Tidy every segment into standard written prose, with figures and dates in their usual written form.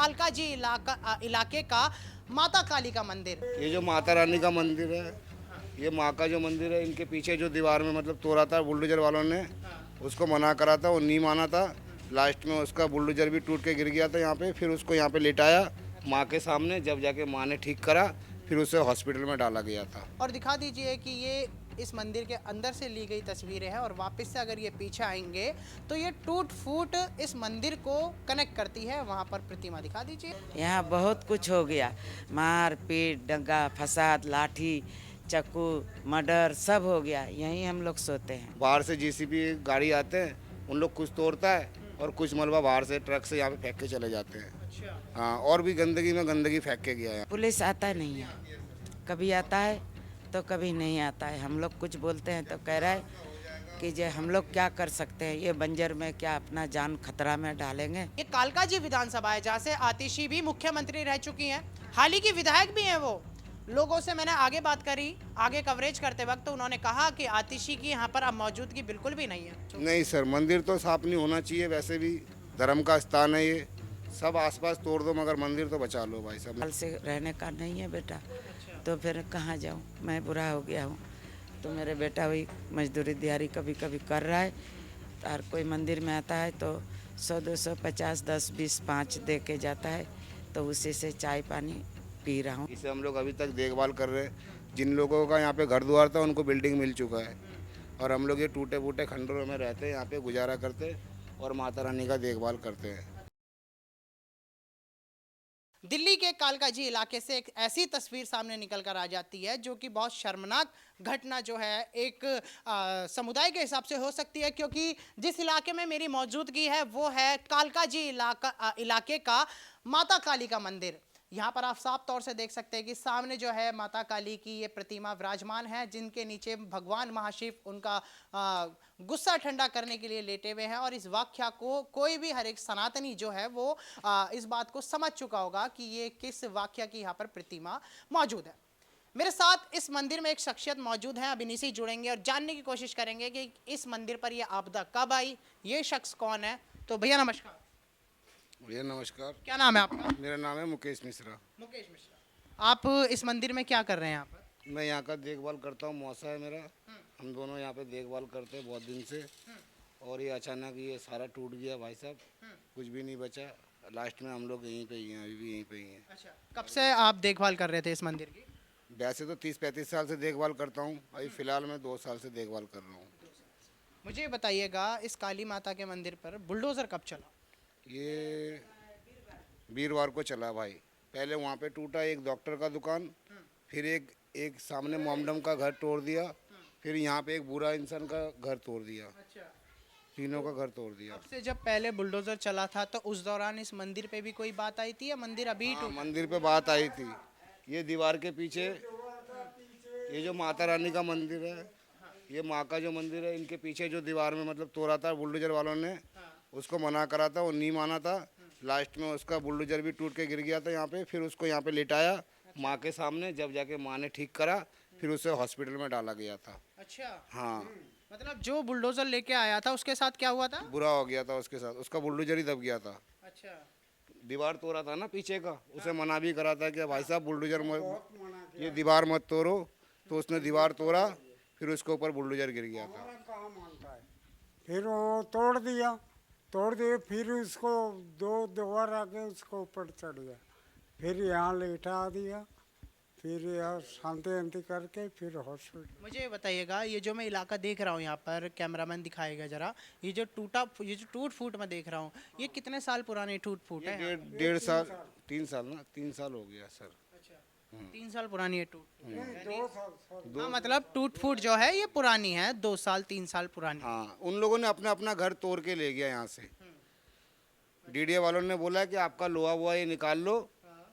कालकाजी इलाके का माता काली का मंदिर। ये जो माता रानी का मंदिर है, ये माँ का जो मंदिर है, इनके पीछे जो दीवार में मतलब तोड़ा था बुलडोजर वालों ने, उसको मना करा था, वो नहीं माना था। लास्ट में उसका बुलडोजर भी टूट के गिर गया था यहाँ पे, फिर उसको यहाँ पे लेटाया माँ के सामने, जब जाके माँ ने ठीक करा, फिर उसे हॉस्पिटल में डाला गया था। और दिखा दीजिए कि ये इस मंदिर के अंदर से ली गई तस्वीरें हैं और वापस से अगर ये पीछे आएंगे तो ये टूट फूट इस मंदिर को कनेक्ट करती है। वहाँ पर प्रतिमा दिखा दीजिए। यहाँ बहुत कुछ हो गया, मार पीट दंगा फसाद लाठी चाकू मर्डर सब हो गया, यहीं हम लोग सोते हैं। बाहर से जेसीबी गाड़ी आते हैं, उन लोग कुछ तोड़ता है और कुछ मलबा बाहर से ट्रक से यहाँ पे फेंक के चले जाते हैं। अच्छा। हाँ, और भी गंदगी में गंदगी फेंक के गया है। पुलिस आता नहीं है, कभी आता है तो कभी नहीं आता है। हम लोग कुछ बोलते हैं तो कह रहा है कि जे हम लोग क्या कर सकते हैं, ये बंजर में क्या अपना जान खतरा में डालेंगे। ये कालकाजी विधानसभा है जहाँ से आतिशी भी मुख्यमंत्री रह चुकी हैं, हाल ही की विधायक भी हैं। वो लोगों से मैंने आगे बात करी, आगे कवरेज करते वक्त तो उन्होंने कहा कि आतिशी की यहाँ पर अब मौजूदगी बिल्कुल भी नहीं है। नहीं सर, मंदिर तो साफ नहीं होना चाहिए, वैसे भी धर्म का स्थान है ये। सब आसपास तोड़ दो मगर मंदिर तो बचा लो भाई साहब। हाल से रहने का नहीं है बेटा, तो फिर कहाँ जाऊँ, मैं बुरा हो गया हूँ। तो मेरे बेटा वही मजदूरी दिहाड़ी कभी कभी कर रहा है, और कोई मंदिर में आता है तो 100 200 50 10 20 5 दे के जाता है, तो उसी से चाय पानी पी रहा हूँ। इसे हम लोग अभी तक देखभाल कर रहे हैं। जिन लोगों का यहाँ पे घर द्वार था उनको बिल्डिंग मिल चुका है, और हम लोग ये टूटे फूटे खंडरों में रहते हैं, यहाँ पे गुजारा करते हैं और माता रानी का देखभाल करते हैं। दिल्ली के कालकाजी इलाके से एक ऐसी तस्वीर सामने निकल कर आ जाती है जो कि बहुत शर्मनाक घटना जो है एक समुदाय के हिसाब से हो सकती है, क्योंकि जिस इलाके में मेरी मौजूदगी है वो है कालकाजी इलाके का माता काली का मंदिर। यहाँ पर आप साफ तौर से देख सकते हैं कि सामने जो है माता काली की ये प्रतिमा विराजमान है, जिनके नीचे भगवान महाशिव उनका गुस्सा ठंडा करने के लिए लेटे हुए हैं। और इस वाक्या को कोई भी हर एक सनातनी जो है वो इस बात को समझ चुका होगा कि ये किस वाक्या की यहाँ पर प्रतिमा मौजूद है। मेरे साथ इस मंदिर में एक शख्सियत मौजूद है, अब इन्हीं से जुड़ेंगे और जानने की कोशिश करेंगे कि इस मंदिर पर यह आपदा कब आई, ये शख्स कौन है। तो भैया नमस्कार। भैया नमस्कार। क्या नाम है आपका? मेरा नाम है मुकेश मिश्रा। मुकेश मिश्रा। आप इस मंदिर में क्या कर रहे हैं यहाँ पर? मैं यहाँ का देखभाल करता हूँ, मौसा है मेरा। हम दोनों यहाँ पे देखभाल करते हैं बहुत दिन से, और ये अचानक ये सारा टूट गया भाई साहब, कुछ भी नहीं बचा। लास्ट में हम लोग यहीं पे ही हैं, अभी भी यहीं पे ही हैं। अच्छा, कब से आप देखभाल कर रहे थे इस मंदिर की? वैसे तो 30-35 साल से देखभाल करता हूँ, अभी फ़िलहाल मैं 2 साल से देखभाल कर रहा हूँ। मुझे बताइएगा इस काली माता के मंदिर पर बुलडोजर कब चला? ये वीरवार को चला भाई। पहले वहाँ पे टूटा एक डॉक्टर का दुकान, फिर एक एक सामने मोमडम का घर तोड़ दिया, फिर यहाँ पे एक बुरा इंसान का घर तोड़ दिया, अच्छा। तीनों का घर तोड़ दिया। से जब पहले बुलडोजर चला था तो उस दौरान इस मंदिर पे भी कोई बात आई थी या मंदिर अभी हाँ, टूटा? मंदिर पे बात आई थी। ये दीवार के पीछे ये जो माता रानी का मंदिर है, ये माँ का जो मंदिर है, इनके पीछे जो दीवार में मतलब तोड़ा था बुलडोजर वालों ने, उसको मना करा था, वो नहीं माना था। लास्ट में उसका बुलडोजर भी टूट के गिर गया था यहाँ पे, फिर उसको यहाँ पे लेटाया माँ के सामने, जब जाके माँ ने ठीक करा, फिर उसे हॉस्पिटल में डाला गया था। अच्छा। हाँ, मतलब जो बुलडोजर लेके आया था उसके साथ क्या हुआ था? बुरा हो गया था उसके साथ, उसका बुलडोजर ही दब गया था। अच्छा। दीवार तोड़ा था ना पीछे का, उसे मना भी करा था कि भाई साहब बुलडोजर मत, ये दीवार मत तोड़ो, तो उसने दीवार तोड़ा, फिर उसके ऊपर बुलडोजर गिर गया था। कहाँ मानता है, फिर वो तोड़ दिए, फिर उसको दो बार आके उसको ऊपर चढ़ गया, फिर यहाँ लेटा दिया, फिर यहाँ शांति अंति करके फिर हॉस्पिटल। मुझे ये बताइएगा, ये जो मैं इलाका देख रहा हूँ यहाँ पर, कैमरामैन दिखाएगा जरा, ये जो टूट फूट मैं देख रहा हूँ, ये कितने साल पुरानी टूट फूट है? डेढ़ साल 3 साल ना, 3 साल हो गया सर। अच्छा, 3 साल पुरानी है टूट फूट। 2 साल हाँ, मतलब टूट फूट जो है ये पुरानी है, 2 साल 3 साल पुरानी। हाँ, उन लोगों ने अपना अपना घर तोड़ के ले गया यहाँ से। डीडीए वालों ने बोला कि आपका लोहा वोहा ये निकाल लो,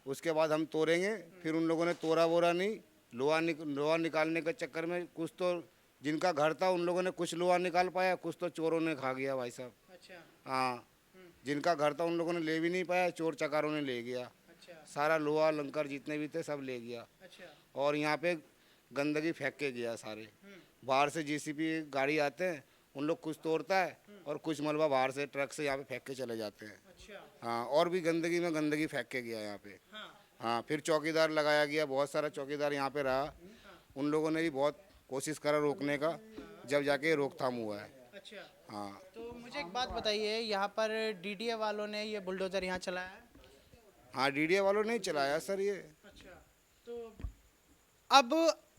उसके बाद हम तोड़ेंगे। फिर उन लोगों ने तोड़ा वोरा नहीं, लोहा निकालने के चक्कर में कुछ तो जिनका घर था उन लोगों ने कुछ लोहा निकाल पाया, कुछ तो चोरों ने खा गया भाई साहब। अच्छा। हाँ, जिनका घर था उन लोगों ने ले भी नहीं पाया, चोर चकारों ने ले गया अच्छा। सारा लोहा लंकर जितने भी थे सब ले गया। अच्छा। और यहाँ पे गंदगी फेंक के गया सारे। बाहर से जेसीबी गाड़ी आते हैं, उन लोग कुछ तोड़ता है और कुछ मलबा बाहर से ट्रक से यहाँ पे फेंक के चले जाते हैं। अच्छा। हाँ, और भी गंदगी में गंदगी फेंक के गया यहाँ पे। हाँ। हाँ, फिर चौकीदार लगाया गया, बहुत सारा चौकीदार यहाँ पे रहा। उन लोगों ने भी बहुत कोशिश करा रोकने का, जब जाके ये रोकथाम हुआ है। अच्छा। हाँ। तो मुझे एक बात बताइए, यहाँ पर डीडीए वालों ने ये बुलडोजर यहाँ चलाया है? हाँ, डीडीए वालों ने ही चलाया सर ये। अच्छा। तो अब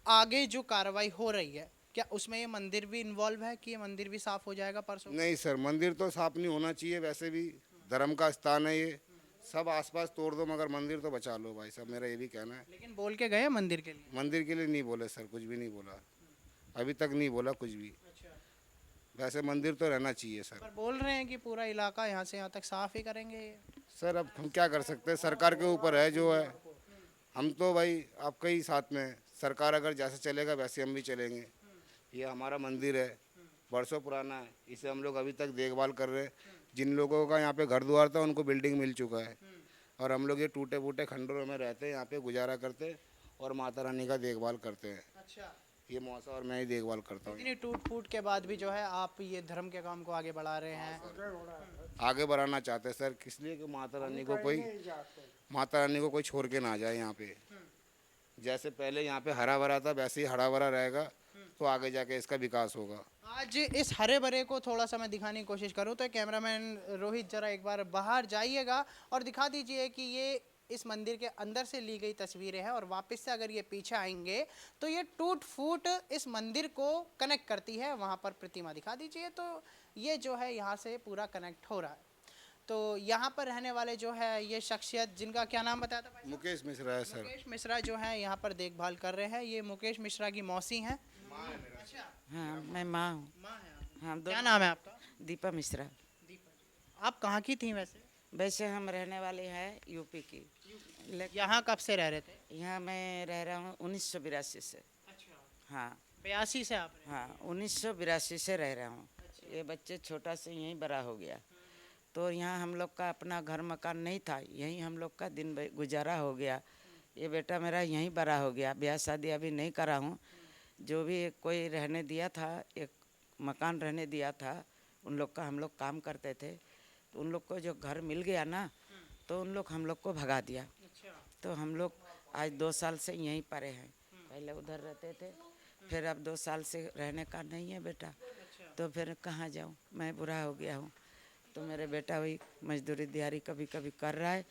आगे जो कार्रवाई हो रही है, क्या उसमें ये मंदिर भी इन्वॉल्व है कि ये मंदिर भी साफ हो जाएगा परसों? नहीं सर, मंदिर तो साफ नहीं होना चाहिए, वैसे भी धर्म का स्थान है ये। सब आसपास तोड़ दो मगर मंदिर तो बचा लो भाई साहब, मेरा ये भी कहना है। लेकिन बोल के गए मंदिर के लिए? मंदिर के लिए नहीं बोले सर, कुछ भी नहीं बोला, अभी तक नहीं बोला कुछ भी। अच्छा। वैसे मंदिर तो रहना चाहिए सर। पर बोल रहे हैं कि पूरा इलाका यहाँ से यहाँ तक साफ ही करेंगे ये। सर अब हम क्या कर सकते हैं, सरकार के ऊपर है जो है। हम तो भाई आपके ही साथ में हैं। सरकार अगर जैसे चलेगा वैसे हम भी चलेंगे। ये हमारा मंदिर है, बरसों पुराना है, इसे हम लोग अभी तक देखभाल कर रहे हैं। जिन लोगों का यहाँ पे घर द्वार था उनको बिल्डिंग मिल चुका है, और हम लोग ये टूटे फूटे खंडरों में रहते हैं, यहाँ पे गुजारा करते हैं और माता रानी का देखभाल करते हैं। अच्छा। ये मौसा और मैं ही देखभाल करता हूँ। इतनी टूट फूट के बाद भी जो है आप ये धर्म के काम को आगे बढ़ा रहे हैं। आगे बढ़ाना चाहते हैं सर, किस लिए कि माता रानी को कोई छोड़ के ना जाए यहाँ पे। जैसे पहले यहाँ पे हरा भरा था वैसे ही हरा भरा रहेगा, तो आगे जाके इसका विकास होगा। आज इस हरे भरे को थोड़ा सा मैं दिखाने की कोशिश करूं तो कैमरामैन रोहित जरा एक बार बाहर जाइएगा और दिखा दीजिए कि ये इस मंदिर के अंदर से ली गई तस्वीरें हैं, और वापस से अगर ये पीछे आएंगे तो ये टूट फूट इस मंदिर को कनेक्ट करती है। वहाँ पर प्रतिमा दिखा दीजिए, तो ये जो है यहाँ से पूरा कनेक्ट हो रहा है। तो यहाँ पर रहने वाले जो है ये शख्सियत, जिनका क्या नाम बताया था भाई? मुकेश मिश्रा है सर। मुकेश मिश्रा जो है यहाँ पर देखभाल कर रहे हैं। ये मुकेश मिश्रा की मौसी हैं। अच्छा। हाँ, मैं माँ हूँ। माँ है आप? हाँ, क्या नाम है आपका? दीपा मिश्रा। दीपा जी। आप कहाँ की थी वैसे? वैसे हम रहने वाले हैं यूपी की, लेकिन यहाँ कब से रह रहे थे? यहाँ मैं रह रहा हूँ 1982 से। अच्छा। हाँ 82 से आप रहे? हाँ, 1982 से रह रहा हूँ। ये बच्चे छोटा से यहीं बड़ा हो गया, तो यहाँ हम लोग का अपना घर मकान नहीं था, यहीं हम लोग का दिन गुजारा हो गया। ये बेटा मेरा यहीं बड़ा हो गया, ब्याह शादी अभी नहीं करा हूँ। जो भी कोई रहने दिया था, एक मकान रहने दिया था, उन लोग का हम लोग काम करते थे, तो उन लोग को जो घर मिल गया ना, तो उन लोग हम लोग को भगा दिया। अच्छा। तो हम लोग आज 2 साल से यहीं परे हैं। पहले उधर रहते थे, फिर अब 2 साल से रहने का नहीं है बेटा, तो फिर कहाँ जाऊँ, मैं बुरा हो गया हूँ। तो मेरे बेटा वही मजदूरी दिहाड़ी कभी कभी कर रहा है,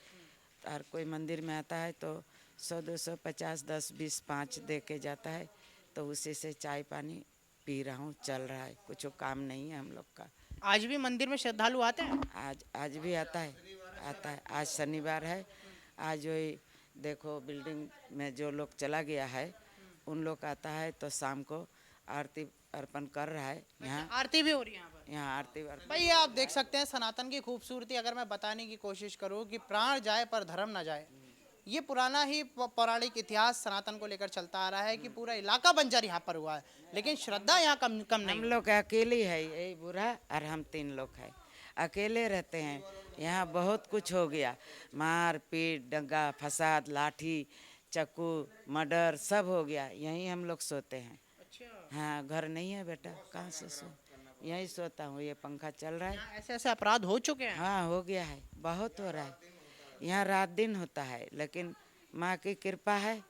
और कोई मंदिर में आता है तो 100 200 50 10 20 5 दे के जाता है, तो उसी से चाय पानी पी रहा हूँ, चल रहा है, कुछ काम नहीं है हम लोग का। आज भी मंदिर में श्रद्धालु आते हैं? आज भी आता है। आज शनिवार है। आज वही देखो बिल्डिंग में जो लोग चला गया है उन लोग आता है, तो शाम को आरती अर्पण कर रहा है। यहाँ आरती भी हो रही है यहाँ पर? यहाँ आरती अर्पण। भाई आप देख सकते हैं सनातन की खूबसूरती। अगर मैं बताने की कोशिश करूँ कि प्राण जाए पर धर्म ना जाए, ये पुराना ही पौराणिक इतिहास सनातन को लेकर चलता आ रहा है कि पूरा इलाका बंजर यहाँ पर हुआ है, लेकिन श्रद्धा यहाँ कम नहीं। हम लोग अकेले है, यही बुरा, और हम 3 लोग हैं, अकेले रहते हैं। यहाँ बहुत कुछ हो गया, मार पीट दंगा फसाद लाठी चाकू मर्डर सब हो गया। यहीं हम लोग सोते हैं। अच्छा। हाँ, घर नहीं है बेटा, कहाँ से सो, यहीं सोता हूँ। ये पंखा चल रहा है। यहाँ ऐसे ऐसे अपराध हो चुके हैं? हाँ, हो गया है, बहुत हो रहा है। यहाँ रात दिन होता है, लेकिन माँ की कृपा है।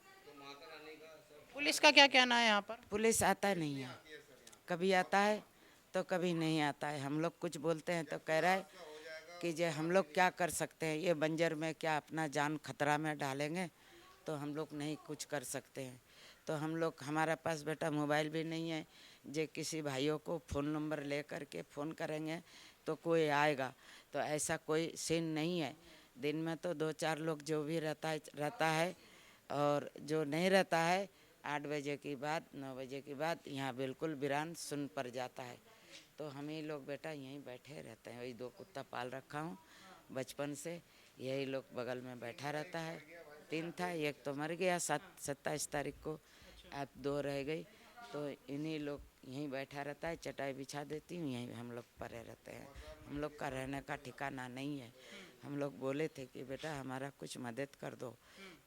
पुलिस का क्या कहना है यहाँ पर? पुलिस आता नहीं है, कभी आता है तो कभी नहीं आता है। हम लोग कुछ बोलते हैं तो कह रहा है कि जे हम लोग क्या कर सकते हैं, ये बंजर में क्या अपना जान खतरा में डालेंगे, तो हम लोग नहीं कुछ कर सकते हैं। तो हम लोग, हमारा पास बेटा मोबाइल भी नहीं है, जे किसी भाइयों को फ़ोन नंबर ले करके फ़ोन करेंगे तो कोई आएगा, तो ऐसा कोई सीन नहीं है। दिन में तो 2-4 लोग जो भी रहता है, और जो नहीं रहता है 8 बजे के बाद 9 बजे के बाद यहाँ बिल्कुल वीरान सुन पड़ जाता है। तो हम ही लोग बेटा यहीं बैठे रहते हैं। वही 2 कुत्ता पाल रखा हूँ बचपन से, यही लोग बगल में बैठा रहता है। 3 था, एक तो मर गया 27 तारीख को, अब 2 रह गई, तो इन्हीं लोग यहीं बैठा रहता है। चटाई बिछा देती हूँ, यहीं हम लोग पड़े रहते हैं। हम लोग का रहने का ठिकाना नहीं है। हम लोग बोले थे कि बेटा हमारा कुछ मदद कर दो,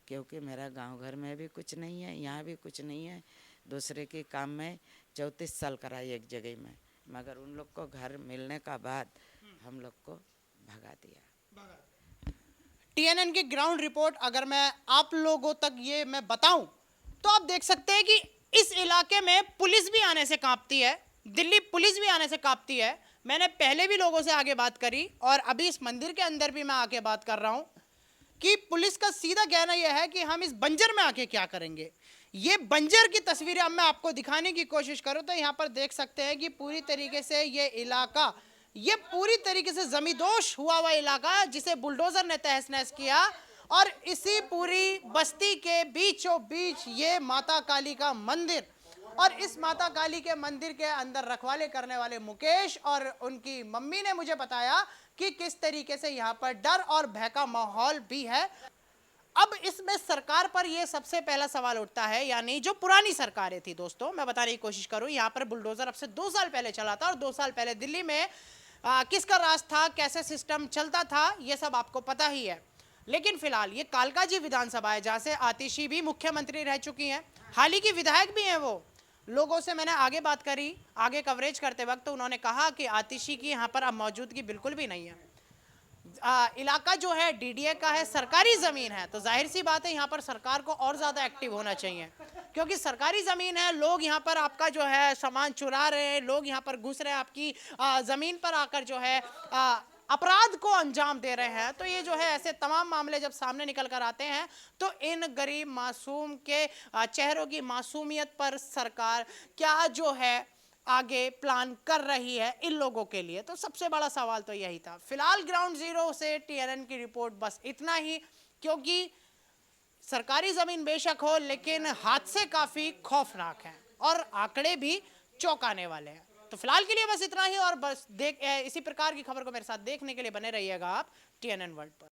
क्योंकि मेरा गांव घर में भी कुछ नहीं है, यहाँ भी कुछ नहीं है। दूसरे के काम में 34 साल कराई एक जगह में, मगर उन लोग को घर मिलने का बाद हम लोग को भगा दिया। टीएनएन की ग्राउंड रिपोर्ट अगर मैं आप लोगों तक ये मैं बताऊं तो आप देख सकते हैं कि इस इलाके में पुलिस भी आने से कांपती है, दिल्ली पुलिस भी आने से कांपती है। मैंने पहले भी लोगों से आगे बात करी और अभी इस मंदिर के अंदर भी मैं आके बात कर रहा हूं कि पुलिस का सीधा कहना यह है कि हम इस बंजर में आके क्या करेंगे। ये बंजर की तस्वीरें अब मैं आपको दिखाने की कोशिश करूं तो यहाँ पर देख सकते हैं कि पूरी तरीके से ये इलाका, ये पूरी तरीके से जमींदोज हुआ इलाका जिसे बुलडोजर ने तहस नहस किया। और इसी पूरी बस्ती के बीचों बीच ये माता काली का मंदिर, और इस माता काली के मंदिर के अंदर रखवाले करने वाले मुकेश और उनकी मम्मी ने मुझे बताया कि किस तरीके से यहाँ पर डर और भय का माहौल भी है। अब इसमें सरकार पर यह सबसे पहला सवाल उठता है, यानी जो पुरानी सरकारें थी दोस्तों, मैं बताने की कोशिश करूं, यहाँ पर बुलडोजर अब से 2 साल पहले चला था और 2 साल पहले दिल्ली में किसका राज था, कैसे सिस्टम चलता था, ये सब आपको पता ही है। लेकिन फिलहाल ये कालकाजी विधानसभा है जहां से आतिशी भी मुख्यमंत्री रह चुकी हैं, हाल ही की विधायक भी हैं। वो लोगों से मैंने आगे बात करी, आगे कवरेज करते वक्त, तो उन्होंने कहा कि आतिशी की यहाँ पर अब मौजूदगी बिल्कुल भी नहीं है। इलाका जो है डीडीए का है, सरकारी ज़मीन है, तो जाहिर सी बात है यहाँ पर सरकार को और ज़्यादा एक्टिव होना चाहिए, क्योंकि सरकारी ज़मीन है। लोग यहाँ पर आपका जो है सामान चुरा रहे हैं, लोग यहाँ पर घुस रहे हैं, आपकी ज़मीन पर आकर जो है अपराध को अंजाम दे रहे हैं। तो ये जो है ऐसे तमाम मामले जब सामने निकल कर आते हैं तो इन गरीब मासूम के चेहरों की मासूमियत पर सरकार क्या जो है आगे प्लान कर रही है इन लोगों के लिए, तो सबसे बड़ा सवाल तो यही था। फिलहाल ग्राउंड जीरो से टीएनएन की रिपोर्ट बस इतना ही, क्योंकि सरकारी जमीन बेशक हो लेकिन हादसे काफी खौफनाक हैं और आंकड़े भी चौंकाने वाले हैं। तो फिलहाल के लिए बस इतना ही, और बस इसी प्रकार की खबर को मेरे साथ देखने के लिए बने रहिएगा आप टीएनएन वर्ल्ड पर।